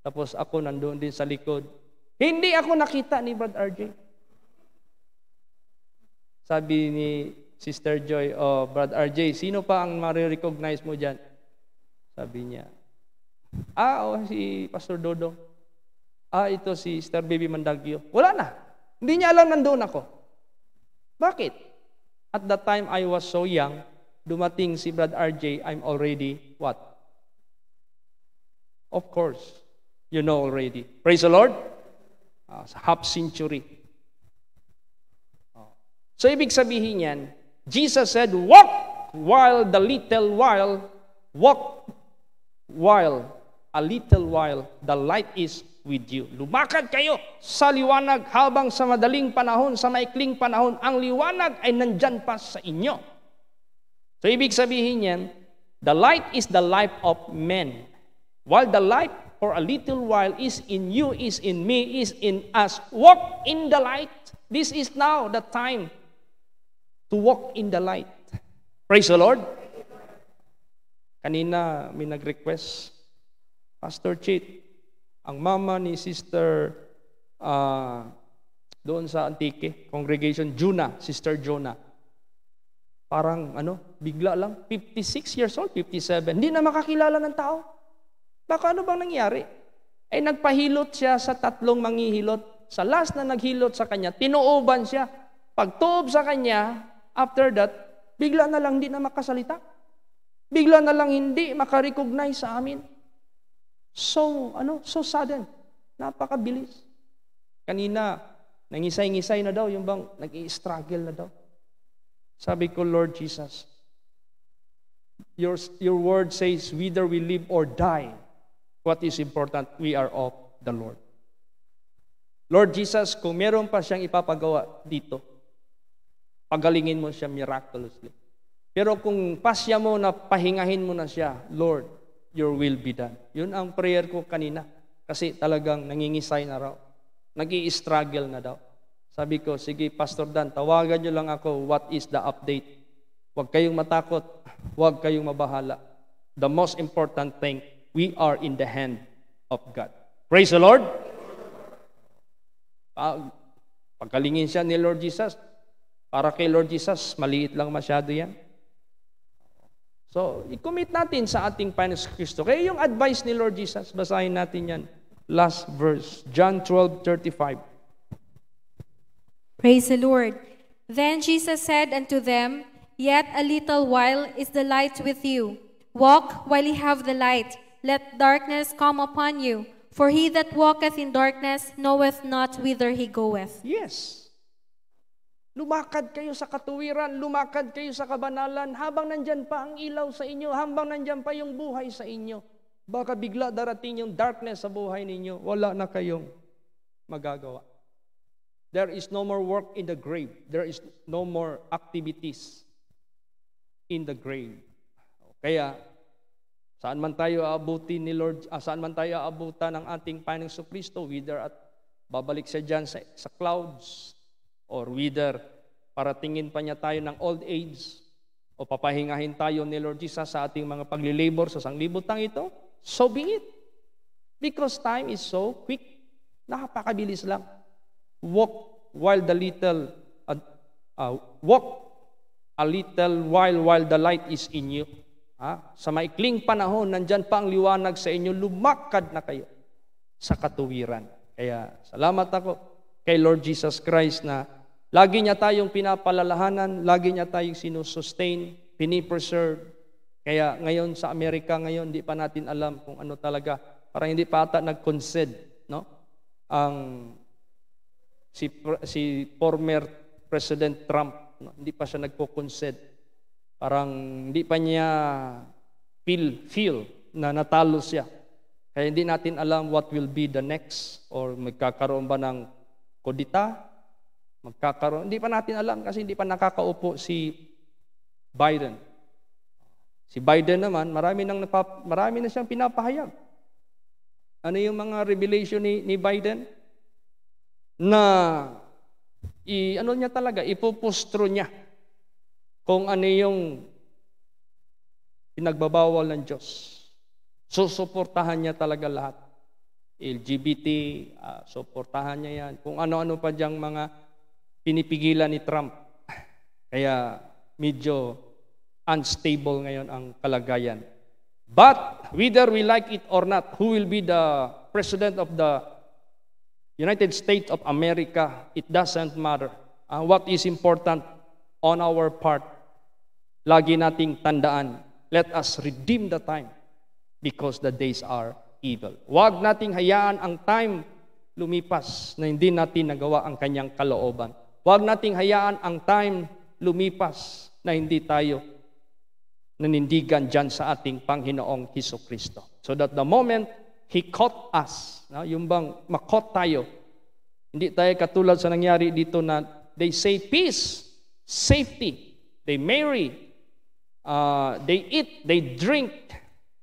Tapos ako nandoon din sa likod. Hindi ako nakita ni Brad RJ. Sabi ni Sister Joy, Brad RJ, sino pa ang marirecognize mo dyan? Sabi niya, si Pastor Dodong. Ito si Sister Baby Mandagyo. Wala na. Hindi niya alam nandoon ako. Bakit? At that time I was so young, dumating si Brad RJ, I'm already what? Of course, you know already. Praise the Lord. Half century. So ibig sabihin yan, Jesus said, walk while a little while the light is with you. Lumakad kayo sa liwanag habang sa madaling panahon, sa maikling panahon, ang liwanag ay nandyan pa sa inyo. So ibig sabihin yan, the light is the life of men. While the light for a little while is in you, is in me, is in us. Walk in the light. This is now the time to walk in the light. Praise the Lord. Kanina may nag-request, Pastor Chit, ang mama ni Sister doon sa Antique congregation, Sister Jonah, parang bigla lang, 56 years old, 57, hindi na makakilala ng tao. Baka ano bang nangyari? Nagpahilot siya sa 3 manghihilot. Sa last na naghilot sa kanya, tinuuban siya. Pagtuob sa kanya, after that, bigla na lang hindi na makasalita. Bigla na lang hindi makarecognize sa amin. So sudden. Napakabilis. Kanina, nangisay-ngisay na daw, yung bang nag-i-struggle na daw. Sabi ko, Lord Jesus, your word says, whether we live or die, what is important, we are of the Lord. Lord Jesus, kung meron pa siyang ipapagawa dito, pagalingin mo siya miraculously. Pero kung pasya mo na pahingahin mo na siya, Lord, your will be done. Yun ang prayer ko kanina. Kasi talagang nangingisay na raw. Nag-i-struggle na daw. Sabi ko, sige, Pastor Dan, tawagan niyo lang ako, what is the update? Huwag kayong matakot, huwag kayong mabahala. The most important thing, we are in the hand of God. Praise the Lord! Pagkalingin siya ni Lord Jesus, para kay Lord Jesus, maliit lang masyado yan. So, i-commit natin sa ating Panginoon Kristo. Kaya yung advice ni Lord Jesus, basahin natin yan. Last verse, John 12:35. Praise the Lord. Then Jesus said unto them, Yet a little while is the light with you. Walk while ye have the light. Let darkness come upon you. For he that walketh in darkness knoweth not whither he goeth. Yes. Lumakad kayo sa katuwiran, lumakad kayo sa kabanalan, habang nandyan pa ang ilaw sa inyo, habang nandyan pa yung buhay sa inyo. Baka bigla darating yung darkness sa buhay ninyo, wala na kayong magagawa. There is no more work in the grave. There is no more activities in the grave. Kaya, saan man tayo aabutin ni Lord, saan man tayo aabutan ng ating Panginoong Kristo, whether at babalik siya dyan sa clouds, or whether paratingin pa niya tayo ng old age, o papahingahin tayo ni Lord Jesus sa ating mga paglilabor sa sanglibutang ito, so be it. Because time is so quick, nakapakabilis lang. Walk while the little, walk a little while the light is in you. Sa maikling panahon, nandyan pa ang liwanag sa inyo, lumakad na kayo sa katuwiran. Kaya salamat ako kay Lord Jesus Christ na lagi niya tayong pinapalalahanan, lagi niya tayong sinusustain, pinipreserve. Kaya ngayon sa Amerika ngayon, hindi pa natin alam kung ano talaga. Parang hindi pa ata nag-concede, no? Si former President Trump, no? Hindi pa siya nagko-concede. Parang hindi pa niya feel na natalo siya. Kaya hindi natin alam what will be the next, or magkakaroon ba ng kodita, hindi pa natin alam kasi hindi pa nakakaupo si Biden. Si Biden naman, marami na siyang pinapahayag. Ano yung mga revelation ni Biden? Na niya talaga, ipupustro niya kung ano yung pinagbabawal ng Diyos. Susuportahan niya talaga lahat. LGBT, suportahan niya yan. Kung ano-ano pa diyang mga pinipigilan ni Trump. Kaya medyo unstable ngayon ang kalagayan. But whether we like it or not, who will be the President of the United States of America, it doesn't matter. What is important on our part, lagi nating tandaan, let us redeem the time because the days are evil. Huwag nating hayaan ang time lumipas na hindi natin nagawa ang kanyang kalooban. Huwag nating hayaan ang time lumipas na hindi tayo nanindigan dyan sa ating Panginoong Hesukristo. So that the moment He caught us, yung bang makot tayo, hindi tayo katulad sa nangyari dito na they say peace, safety, they marry, they eat, they drink,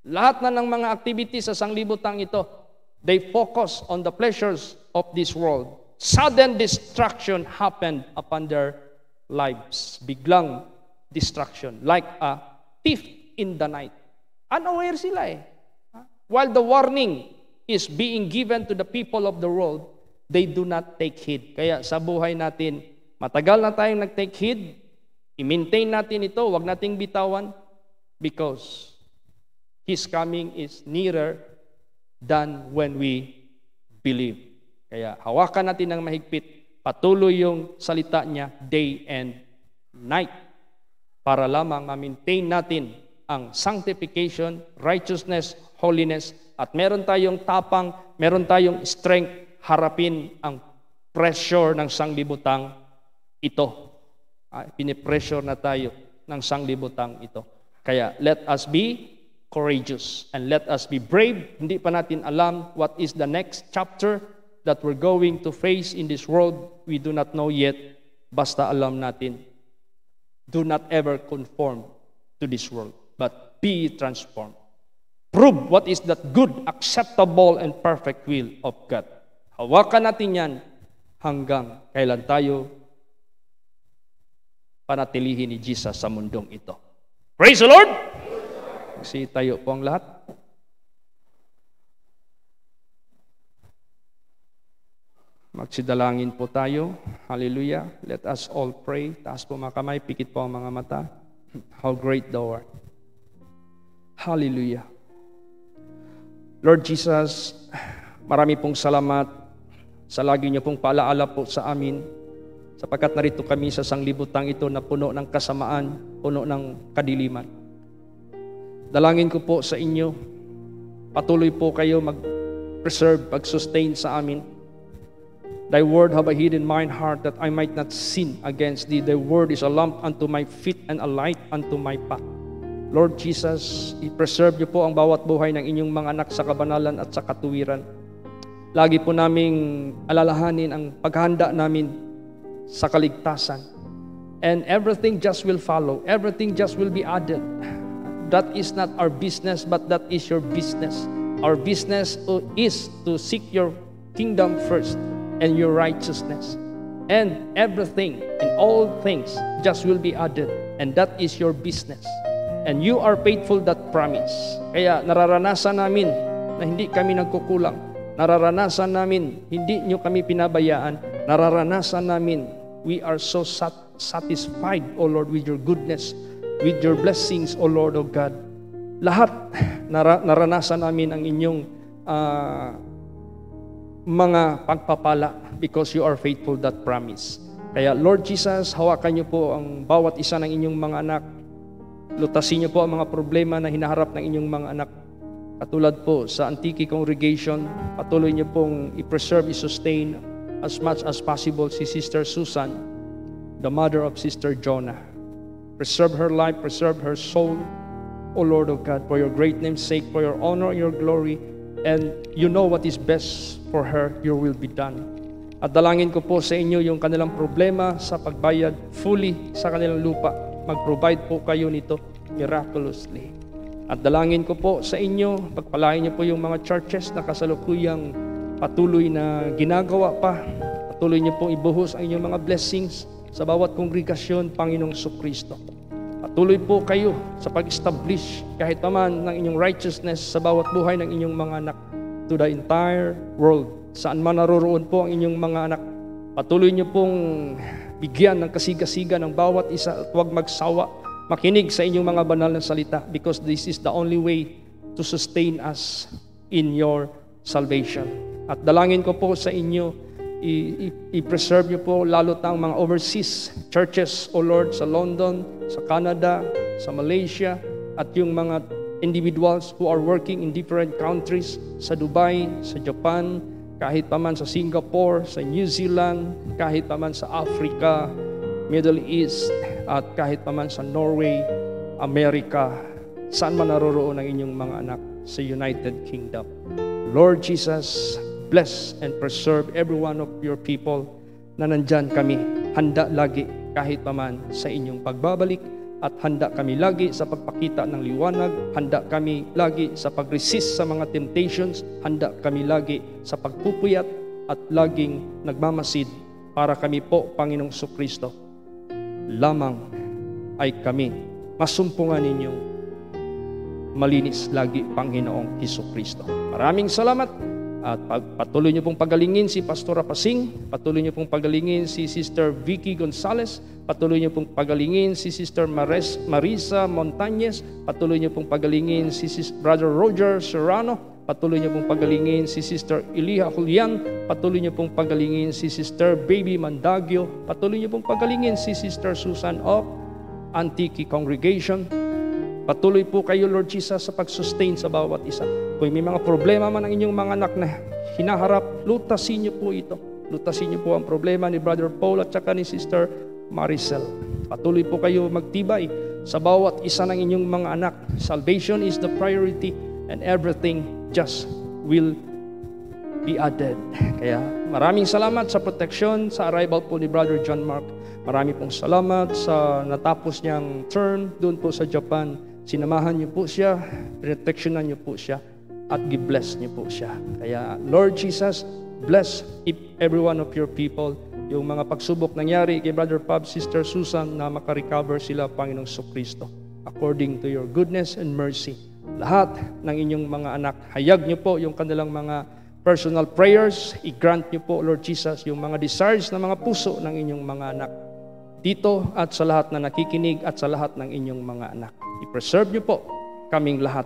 lahat na ng mga activities sa sanglibutang ito, they focus on the pleasures of this world. Sudden destruction happened upon their lives. Biglang destruction, like a thief in the night. Unaware sila eh. While the warning is being given to the people of the world, they do not take heed. Kaya sa buhay natin, matagal na tayong nag-take heed, i-maintain natin ito, wag nating bitawan, because His coming is nearer than when we believe. Kaya hawakan natin ng mahigpit, patuloy yung salita niya day and night para lamang ma-maintain natin ang sanctification, righteousness, holiness, at meron tayong tapang, meron tayong strength harapin ang pressure ng sanglibutang ito. pinipressure na tayo ng sanglibutang ito. Kaya let us be courageous and let us be brave. Hindi pa natin alam what is the next chapter that we're going to face in this world. We do not know yet. Basta alam natin, do not ever conform to this world, but be transformed. Prove what is that good, acceptable, and perfect will of God. Hawakan natin yan hanggang kailan tayo panatilihin ni Jesus sa mundong ito. Praise the Lord! Kasi tayo po ang lahat. Magsidalangin po tayo. Hallelujah. Let us all pray. Taas po mga kamay, pikit po ang mga mata. How great thou art. Hallelujah. Lord Jesus, marami pong salamat sa lagi niyo pong paalaala po sa amin, sapagkat narito kami sa sanglibutang ito na puno ng kasamaan, puno ng kadiliman. Dalangin ko po sa inyo, patuloy po kayo mag-preserve, mag-sustain sa amin. Thy word have I hid in mine heart that I might not sin against thee. Thy word is a lamp unto my feet and a light unto my path. Lord Jesus, i-preserve niyo po ang bawat buhay ng inyong mga anak sa kabanalan at sa katuwiran. Lagi po naming alalahanin ang paghahanda namin sa kaligtasan. And everything just will follow. Everything just will be added. That is not our business, but that is your business. Our business is to seek your kingdom first and your righteousness. And everything and all things just will be added. And that is your business. And you are faithful that promise. Kaya nararanasan namin na hindi kami nagkukulang. Nararanasan namin hindi nyo kami pinabayaan. Nararanasan namin we are so satisfied, O Lord, with your goodness, with your blessings, O Lord, O God. Lahat naranasan namin ang inyong mga pagpapala because you are faithful that promise. Kaya Lord Jesus, hawakan niyo po ang bawat isa ng inyong mga anak. Lutasin niyo po ang mga problema na hinaharap ng inyong mga anak. Katulad po sa Antique Congregation, patuloy niyo pong i-preserve, i-sustain as much as possible si Sister Susan, the mother of Sister Jonah. Preserve her life, preserve her soul, O Lord of God, for your great name's sake, for your honor and your glory, and you know what is best for her, your will be done. At dalangin ko po sa inyo yung kanilang problema sa pagbayad fully sa kanilang lupa. Mag-provide po kayo nito miraculously. At dalangin ko po sa inyo, pagpalain niyo po yung mga churches na kasalukuyang patuloy na ginagawa pa. Patuloy niyo pong ibuhos ang inyong mga blessings sa bawat kongregasyon, Panginoong Jesucristo. Patuloy po kayo sa pag-establish kahit naman ng inyong righteousness sa bawat buhay ng inyong mga anak to the entire world. Saan man naroroon po ang inyong mga anak, patuloy niyo pong bigyan ng kasigasiga ng bawat isa at huwag magsawa. Makinig sa inyong mga banal na salita because this is the only way to sustain us in your salvation. At dalangin ko po sa inyo, i-preserve niyo po lalo tang mga overseas churches, O Lord, sa London, sa Canada, sa Malaysia, at yung mga individuals who are working in different countries, sa Dubai, sa Japan, kahit pa man sa Singapore, sa New Zealand, kahit pa man sa Africa, Middle East, at kahit pa man sa Norway, America, saan man naroroon ang inyong mga anak sa United Kingdom. Lord Jesus, bless and preserve every one of your people na nandyan kami, handa lagi kahit pa man sa inyong pagbabalik, at handa kami lagi sa pagpakita ng liwanag, handa kami lagi sa pag-resist sa mga temptations, handa kami lagi sa pagpupuyat at laging nagmamasid para kami po, Panginoong Jesucristo, lamang ay kami masumpungan ninyong malinis lagi, Panginoong Jesucristo. Maraming salamat. At patuloy niyo pong pagalingin si Pastora Pasing, patuloy niyo pong pagalingin si Sister Vicky Gonzales, patuloy niyo pong pagalingin si Sister Marisa Montañez, patuloy niyo pong pagalingin si Brother Roger Serrano, patuloy niyo pong pagalingin si Sister Elia Julian, patuloy niyo pong pagalingin si Sister Baby Mandagio, patuloy niyo pong pagalingin si Sister Susan of Antique Congregation. Patuloy po kayo, Lord Jesus, sa pag-sustain sa bawat isa. Kung may mga problema man ang inyong mga anak na hinaharap, lutasin niyo po ito. Lutasin niyo po ang problema ni Brother Paul at saka ni Sister Maricel. Patuloy po kayo magtibay sa bawat isa ng inyong mga anak. Salvation is the priority and everything just will be added. Kaya maraming salamat sa protection sa arrival po ni Brother John Mark. Marami pong salamat sa natapos niyang term doon po sa Japan. Sinamahan niyo po siya, protectionan niyo po siya, at gi-bless niyo po siya. Kaya Lord Jesus, bless every one of your people. Yung mga pagsubok nangyari kay Brother Pab, Sister Susan, na makarecover sila, Panginoong Kristo, according to your goodness and mercy. Lahat ng inyong mga anak, hayag niyo po yung kanilang mga personal prayers. I-grant niyo po, Lord Jesus, yung mga desires ng mga puso ng inyong mga anak dito at sa lahat na nakikinig at sa lahat ng inyong mga anak. I-preserve niyo po kaming lahat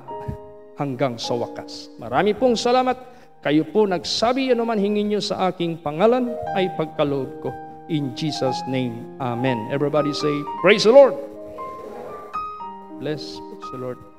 hanggang sa wakas. Marami pong salamat. Kayo po nagsabi, ano man hingin niyo sa aking pangalan ay pagkaloob ko. In Jesus' name, Amen. Everybody say, praise the Lord. Bless the Lord.